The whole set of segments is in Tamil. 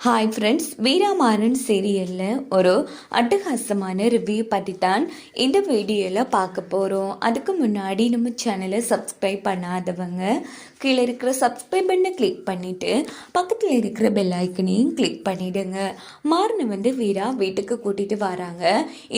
ஹாய் ஃப்ரெண்ட்ஸ், வீராமாறன் சீரியலில் ஒரு அட்டகாசமான ரிவ்யூ பற்றி தான் இந்த வீடியோவில் பார்க்க போகிறோம். அதுக்கு முன்னாடி நம்ம சேனலை சப்ஸ்கிரைப் பண்ணாதவங்க கீழே இருக்கிற சப்ஸ்கிரைப் பண்ணை கிளிக் பண்ணிவிட்டு பக்கத்தில் இருக்கிற பெல் ஐக்கனையும் கிளிக் பண்ணிவிடுங்க. மாறனை வீரா வீட்டுக்கு கூட்டிகிட்டு வராங்க.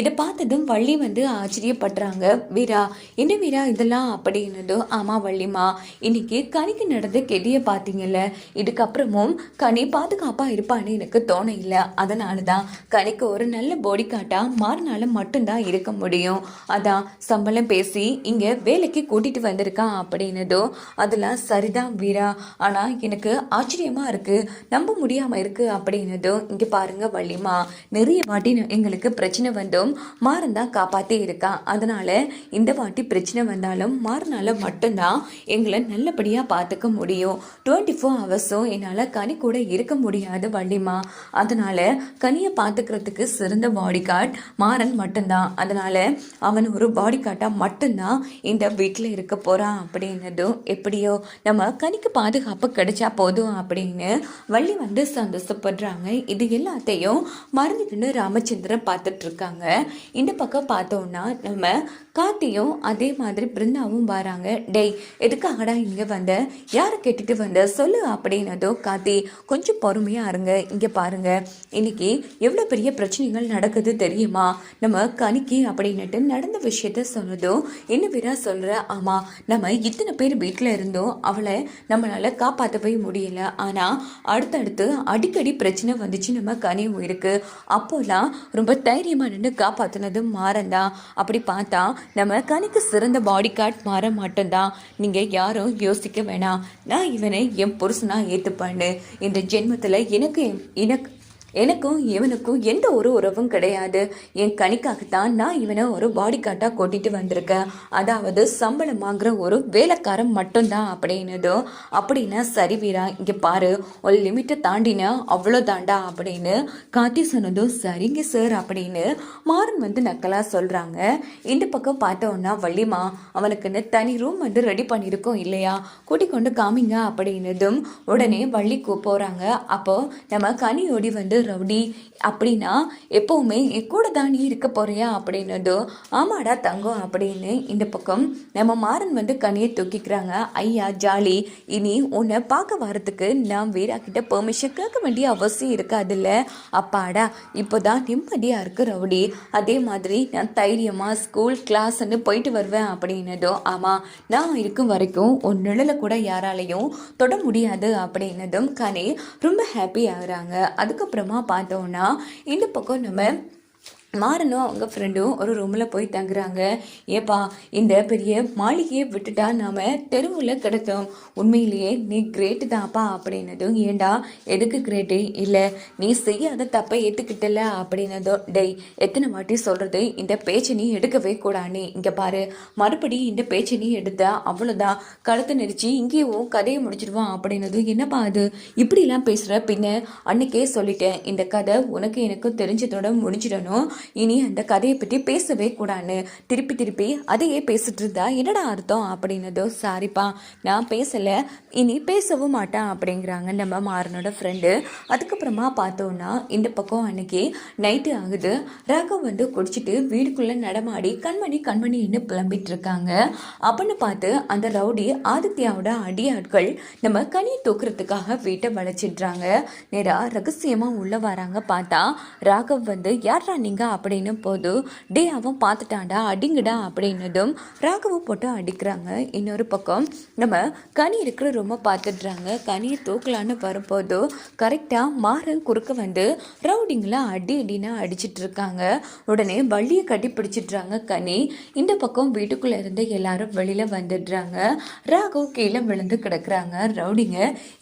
இதை பார்த்ததும் வள்ளி ஆச்சரியப்படுறாங்க. வீரா, என்ன வீரா இதெல்லாம் அப்படின்னதும், ஆமாம் வள்ளிமா, இன்னைக்கு கனிக்கு நடந்த கெதியை பார்த்தீங்கல்ல, இதுக்கப்புறமும் கனி பாதுகாப்பாக இருப்பான்னு எனக்கு தோண இல்லை. அதனால தான் கனிக்கு ஒரு நல்ல பாடி காட்டாக மாறினால மட்டும்தான் இருக்க முடியும். அதான் சம்பளம் பேசி இங்கே வேலைக்கு கூட்டிகிட்டு வந்திருக்கான் அப்படின்னதும், அதெல்லாம் சரிதான் வீரா, ஆனால் எனக்கு ஆச்சரியமாக இருக்குது, நம்ப முடியாமல் இருக்குது அப்படின்னதும், இங்கே பாருங்க வள்ளிமா, நிறைய வாட்டி எங்களுக்கு பிரச்சனை வந்தும் மாறன் தான் காப்பாற்றி இருக்கான். அதனால் இந்த வாட்டி பிரச்சனை வந்தாலும் மாறினால மட்டும்தான் எங்களை நல்லபடியாக பார்த்துக்க முடியும். 24 ஹவர்ஸும் என்னால் கனி கூட இருக்க முடியாது வள்ளிமா. அதனால் கனியை பார்த்துக்கிறதுக்கு சிறந்த பாடி கார்டு மாறன் மட்டும்தான். அதனால் அவன் ஒரு பாடி கார்டாக மட்டும்தான் இந்த வீட்டில் இருக்க போகிறான் அப்படின்னதும், எப்படியோ நம்ம கனிக்கு பாதுகாப்பு கிடைச்சா போதும் அப்படின்னு வள்ளி சந்தோஷப்படுறாங்க. இது எல்லாத்தையும் மறந்துட்டு ராமச்சந்திரன் பார்த்துட்டு இருக்காங்க. இந்த பக்கம் பார்த்தோம்னா நம்ம கார்த்தியும் அதே மாதிரி பிருந்தாவும் வராங்க. டேய், எதுக்காகடா இங்கே வந்த, யாரை கேட்டுட்டு வந்த சொல்லு அப்படின்னதும், கார்த்தி கொஞ்சம் பொறுமையாக இருங்க, இங்கே பாருங்க, இன்னைக்கு எவ்வளோ பெரிய பிரச்சனைகள் நடக்குது தெரியுமா, நம்ம கனிக்கு அப்படின்னுட்டு நடந்த விஷயத்த சொன்னதும், என்ன வீரா சொல்கிற, ஆமாம், நம்ம இத்தனை பேர் வீட்டில் இருந்தோம், அவளை நம்மளால் காப்பாற்றவே முடியல, ஆனால் அடுத்தடுத்து அடிக்கடி பிரச்சனை வந்துச்சு நம்ம கனி உயிருக்கு. அப்போல்லாம் ரொம்ப தைரியமாக நின்று காப்பாற்றினதும் மாறந்தான். அப்படி பார்த்தா நம்ம கனிக்கு சிறந்த பாடி கார்டு மாற மட்டும்தான். நீங்கள் யாரும் யோசிக்க வேணாம், நான் இவனை என் புருஷனாக ஏற்றுப்பேன்னு. இந்த ஜென்மத்தில் எனக்கும் இவனுக்கும் எந்த ஒரு உறவும் கிடையாது. என் கனிக்காகத்தான் நான் இவனை ஒரு பாடி கார்டாக கூட்டிகிட்டு வந்திருக்கேன். அதாவது சம்பளம் வாங்குற ஒரு வேலைக்காரன் மட்டும்தான் அப்படின்னதும், அப்படின்னா சரி வீரா, இங்கே பாரு, ஒரு லிமிட்டை தாண்டினா அவ்வளோதாண்டா அப்படின்னு காத்தி சொன்னதும், சரிங்க சார் அப்படின்னு மாறன் நக்கலாக சொல்கிறாங்க. இந்த பக்கம் பார்த்தோன்னா, வள்ளிமா, அவனுக்குன்னு தனி ரூம் ரெடி பண்ணியிருக்கோம் இல்லையா, கூட்டி கொண்டு காமிங்க அப்படின்னதும் உடனே வள்ளி போகிறாங்க. அப்போது நம்ம கனியோடி ரவுடி, அப்படின்னா எப்பவுமே என் கூட தான் நீ இருக்க போறியா அப்படின்னதும், ஆமாடா தங்கம் அப்படின்னு இந்த பக்கம் நம்ம மாறன் கனியை தூக்கிக்கிறாங்க. ஐயா ஜாலி, இனி உன்னை பார்க்க வரதுக்கு நான் வீரா கிட்ட பெர்மிஷன் கேட்க வேண்டிய அவசியம் இருக்காதுல்ல, அப்பாடா இப்போதான் நிம்மதியாக இருக்கு ரவுடி, அதே மாதிரி நான் தைரியமாக ஸ்கூல் கிளாஸ்ன்னு போயிட்டு வருவேன் அப்படின்னதும், ஆமாம், நான் இருக்கும் வரைக்கும் ஒரு நிழலை கூட யாராலையும் தொட முடியாது அப்படின்னதும் கனி ரொம்ப ஹாப்பி ஆகுறாங்க. அதுக்கப்புறமா பார்த்தோன்னா இந்த பக்கம் நம்ம மாறனும் அவங்க ஃப்ரெண்டும் ஒரு ரூமில் போய் தங்குறாங்க. ஏப்பா, இந்த பெரிய மாளிகையை விட்டுட்டா நாம் தெருவில் கிடத்தோம், உண்மையிலேயே நீ கிரேட்டு தான்ப்பா அப்படின்னதும், ஏண்டா எதுக்கு கிரேட்டு, இல்லை நீ செய்யாத தப்பை ஏற்றுக்கிட்டல அப்படின்னதும், டெய் எத்தனை வாட்டி சொல்கிறது, இந்த பேச்சை நீ எடுக்கவே கூடாது, இங்கே பாரு, மறுபடி இந்த பேச்சை நீ எடுத்த அவ்வளோதான், கழுத்தை நெரிச்சு இங்கேயும் கதையை முடிச்சிடுவான் அப்படின்னதும், என்னப்பா அது இப்படிலாம் பேசுகிற, பின்ன அன்னைக்கே சொல்லிட்டேன், இந்த கதை உனக்கு எனக்கு தெரிஞ்சதோட முடிஞ்சிடணும், இனி அந்த கதையை பற்றி பேசவே கூடாது, திருப்பி திருப்பி அதையே பேசிட்டு இருந்தா என்னடா அர்த்தம் அப்படின்னதோ, சாரிப்பா நான் பேசலை, இனி பேசவும் மாட்டேன் அப்படிங்கிறாங்க நம்ம மாறனோட ஃப்ரெண்டு. அதுக்கப்புறமா பார்த்தோன்னா இந்த பக்கம் அன்னைக்கு நைட்டு ஆகுது. ராகவ் குடிச்சிட்டு வீடுக்குள்ளே நடமாடி கண்மணின்னு புலம்பிட்டு இருக்காங்க. அப்படின்னு பார்த்து அந்த ரவுடி ஆதித்யாவோட அடியாட்கள் நம்ம கனியை தூக்குறதுக்காக வீட்டை வளைச்சிடுறாங்க. நேராக ரகசியமாக உள்ள வராங்க. பார்த்தா ராகவ் யாரா நீங்க அப்படின்னு போது, டே அவன் பார்த்துட்டான்டா அடிங்கடா அப்படின்னதும் ராகவை போட்டு அடிக்கிறாங்க. இன்னொரு பக்கம் நம்ம கனி இருக்கிற ரொம்ப பார்த்துடுறாங்க. கனியை தூக்கலான்னு வரும்போது கரெக்டாக மாறன் குறுக்க ரவுடிங்களை அடினா அடிச்சிட்டு இருக்காங்க. உடனே வள்ளியை கட்டி பிடிச்சிடுறாங்க கனி. இந்த பக்கம் வீட்டுக்குள்ளே இருந்து எல்லாரும் வெளியில் வந்துடுறாங்க. ராகவ் கீழே விழுந்து கிடக்குறாங்க. ரவுடிங்க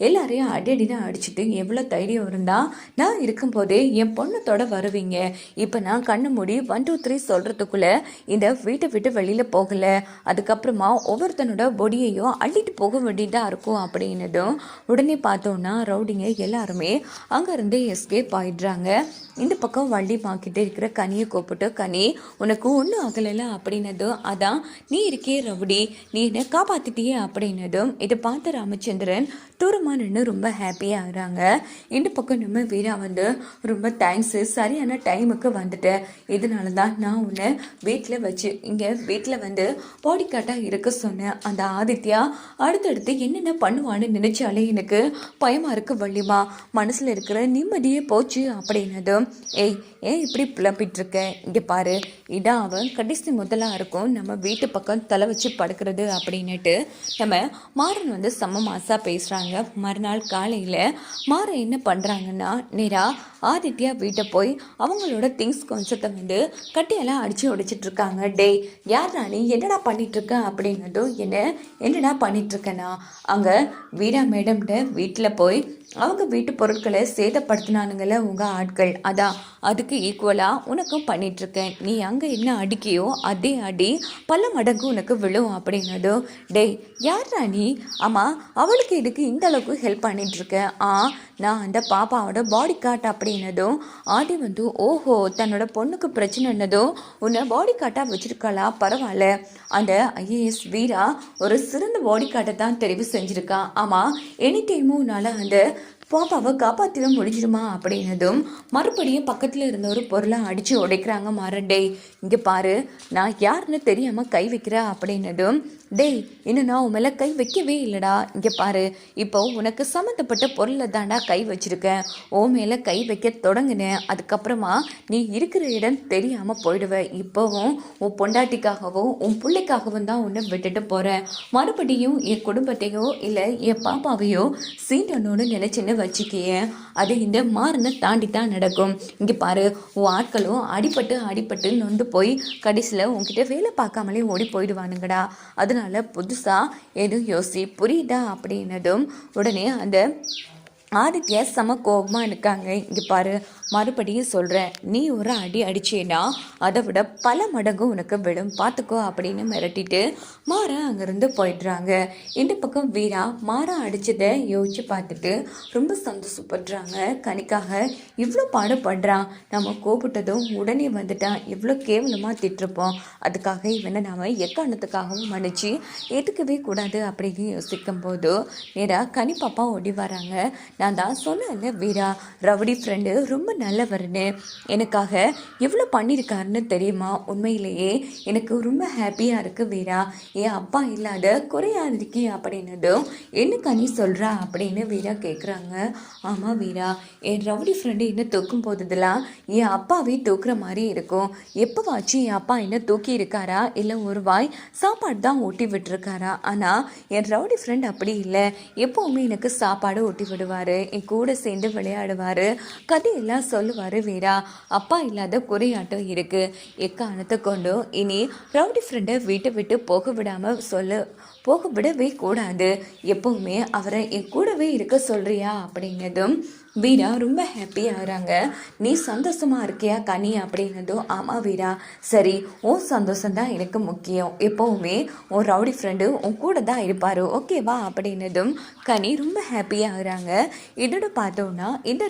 எல்லாரையும் அடினா அடிச்சுட்டு, எவ்வளோ தைரியம் இருந்தால் நான் இருக்கும்போதே என் பொண்ணத்தோட வருவீங்க, இப்போ நான் கண்ணு மூடி 1 2 3 சொல்கிறதுக்குள்ள இந்த வீட்டை விட்டு வெளியில் போகல, அதுக்கப்புறமா ஒவ்வொருத்தனோட பொடியையும் அள்ளிட்டு போக வேண்டியதாக இருக்கும் அப்படின்னதும் உடனே பார்த்தோன்னா ரவுடிங்க எல்லாருமே அங்கேருந்து எஸ்கேப் ஆயிடுறாங்க. இந்த பக்கம் வள்ளி மாக்கிட்ட இருக்கிற கனியை கூப்பிட்டு, கனி உனக்கு ஒன்றும் ஆகலைல அப்படின்னதும், அதான் நீ இருக்கே ரவுடி, நீ என்னை காப்பாற்றிட்டியே அப்படின்னதும் இதை பார்த்த ராமச்சந்திரன் தூரமாக நின்று ரொம்ப ஹாப்பியாக ஆகிறாங்க. இந்த பக்கம் நம்ம வீரா வந்து ரொம்ப தேங்க்ஸு, சரியான டைமுக்கு வந்துட்டேன், இதனால தான் நான் உன்னை இங்கே வீட்டில் வந்து பாடிக்காட்டாக இருக்க சொன்னேன். அந்த ஆதித்யா அடுத்தடுத்து என்னென்ன பண்ணுவான்னு நினச்சாலே எனக்கு பயமாக இருக்கு வள்ளிமா, மனசில் இருக்கிற நிம்மதியே போச்சு அப்படின்னதும், ஏய் ஏன் இப்படி புலம்பிட்டுருக்க, இங்கே பாரு, இதான் அவன் கடைசி முதலாக இருக்கும் நம்ம வீட்டு பக்கம் தலை வச்சு படுக்கிறது அப்படின்னுட்டு நம்ம மாறன் வந்து செம்ம மாசாக பேசுகிறாங்க. மறுநாள் காலையில் மாறன் என்ன பண்ணுறாங்கன்னா நேராக ஆதித்யா வீட்டை போய் அவங்களோட திங்ஸ் கொஞ்சத்தை வந்து கட்டியெல்லாம் அடித்து உடைச்சிட்ருக்காங்க. டேய் யார் ராணி என்னடா பண்ணிகிட்ருக்க அப்படின்னதும், என்னடா பண்ணிகிட்ருக்கேன்னா அங்கே வீரா மேடம்கிட்ட வீட்டில் போய் அவங்க வீட்டு பொருட்களை சேதப்படுத்தினானுங்கள உங்கள் ஆட்கள், அதான் அதுக்கு ஈக்குவலாக உனக்கும் பண்ணிகிட்ருக்கேன், நீ அங்கே என்ன அடிக்கையோ அதே அடி பல மடங்கு உனக்கு விழும் அப்படின்னதும், டேய் யார் ராணி, ஆமாம் அவளுக்கு இதுக்கு இந்த அளவுக்கு ஹெல்ப் பண்ணிகிட்ருக்கேன், நான் அந்த பாப்பாவோட பாடி கார்ட் அப்படின்னதும் ஆதி வந்து ஓஹோ தன்னோட பொண்ணுக்கு பிரச்சனைன்னதும் உன்னை பாடி கார்ட்டாக வச்சுருக்காளா, பரவாயில்ல, அந்த ஐஏஎஸ் வீரா ஒரு சிறந்த பாடி கார்ட்டை தான் தெரிவு செஞ்சுருக்கான், ஆமாம் எனி டைமும் உன்னால் அந்த பாப்பாவை காப்பாற்றிட முடிஞ்சிடுமா அப்படின்னதும் மறுபடியும் பக்கத்தில் இருந்த ஒரு பொருளை அடித்து உடைக்கிறாங்க. மாறன், டேய் இங்கே பாரு, நான் யாருன்னு தெரியாமல் கை வைக்கிறேன் அப்படின்னதும், டேய் இன்னும் நான் உன் மேலே கை வைக்கவே இல்லைடா, இங்கே பாரு, இப்போ உனக்கு சம்மந்தப்பட்ட பொருளை தாண்டா கை வச்சுருக்கேன், உன் மேலே கை வைக்க தொடங்கினேன், அதுக்கப்புறமா நீ இருக்கிற இடம் தெரியாமல் போயிடுவேன், இப்போவும் உன் பொண்டாட்டிக்காகவும் உன் பிள்ளைக்காகவும் தான் உன்னை விட்டுட்டு போகிறேன், மறுபடியும் என் குடும்பத்தையோ இல்லை என் பாப்பாவையோ சீண்டனோடு நினச்சின்னு வச்சுக்கிய, அது இந்த மாறின தாண்டி தான் நடக்கும், இங்கே பாரு உன் ஆட்களும் அடிபட்டு நொந்து போய் கடைசியில் உன்கிட்ட வேலை பார்க்காமலே ஓடி போயிடுவானுங்கடா, அதனால புதுசாக எதுவும் யோசி, புரியுதா அப்படின்னதும் உடனே அந்த ஆதித்யா செம கோபமாக இருக்காங்க. இங்கே பாரு மறுபடியும் சொல்கிறேன், நீ ஒரு அடி அடிச்சேன்னா அதை விட பல மடங்கு உனக்கு விடும், பார்த்துக்கோ அப்படின்னு மிரட்டிட்டு மாறா அங்கேருந்து போயிடுறாங்க. இந்த பக்கம் வீரா மாறா அடித்ததை யோசிச்சு பார்த்துட்டு ரொம்ப சந்தோஷப்படுறாங்க. கனிக்காக இவ்வளோ பாடுபடுறான், நம்ம கூப்பிட்டதும் உடனே வந்துட்டான், இவ்வளோ கேவலமாக திட்டிருப்போம், அதுக்காக இவனை நாம் எக்காரணத்துக்காகவும் மன்னிச்சு ஏற்றுக்கவே கூடாது அப்படின்னு யோசிக்கும் போது நேராக கனி பாப்பா ஓடி வராங்க. நான் தான் சொன்னேன்ல வீரா ரவுடி ஃப்ரெண்டு ரொம்ப நல்லவர்னு, எனக்காக எவ்வளோ பண்ணியிருக்காருன்னு தெரியுமா, உண்மையிலேயே எனக்கு ரொம்ப ஹாப்பியாக இருக்குது வீரா, என் அப்பா இல்லாத குறையா இருக்கே அப்படின்னதும் என்னக்கா நீ சொல்கிறா அப்படின்னு வீரா கேட்குறாங்க. ஆமாம் வீரா, என் ரவுடி ஃப்ரெண்டு என்ன தூக்கும் போதுதெல்லாம் என் அப்பாவே தூக்குற மாதிரி இருக்கும், எப்போவாச்சும் என் அப்பா என்ன தூக்கி இருக்காரா இல்லை ஒரு வாய் சாப்பாடு தான் ஊட்டி விட்டுருக்காரா, ஆனால் என் ரவுடி ஃப்ரெண்ட் அப்படி இல்லை, எப்போவுமே எனக்கு சாப்பாடு ஊட்டி விடுவார், என் கூட சேர்ந்து விளையாடுவார், கதையெல்லாம் சொல்லுவார் வீரா, அப்பா இல்லாத குறையாட்டம் இருக்குது, எக்காரணத்தை கொண்டும் இனி ரவுடி ஃப்ரெண்டை வீட்டை விட்டு போக விடவே கூடாது, எப்பவுமே அவரை என் கூடவே இருக்க சொல்றியா அப்படின்னதும் வீரா ரொம்ப ஹாப்பி ஆகிறாங்க. நீ சந்தோஷமாக இருக்கியா கனி அப்படின்னதும் ஆமாம் வீரா, சரி உன் சந்தோஷம்தான் எனக்கு முக்கியம், எப்போவுமே உன் ரவுடி ஃப்ரெண்டு உன் கூட தான் இருப்பார், ஓகேவா அப்படின்னதும் கனி ரொம்ப ஹாப்பியாக ஆகிறாங்க. இதோட பார்த்தோன்னா இந்த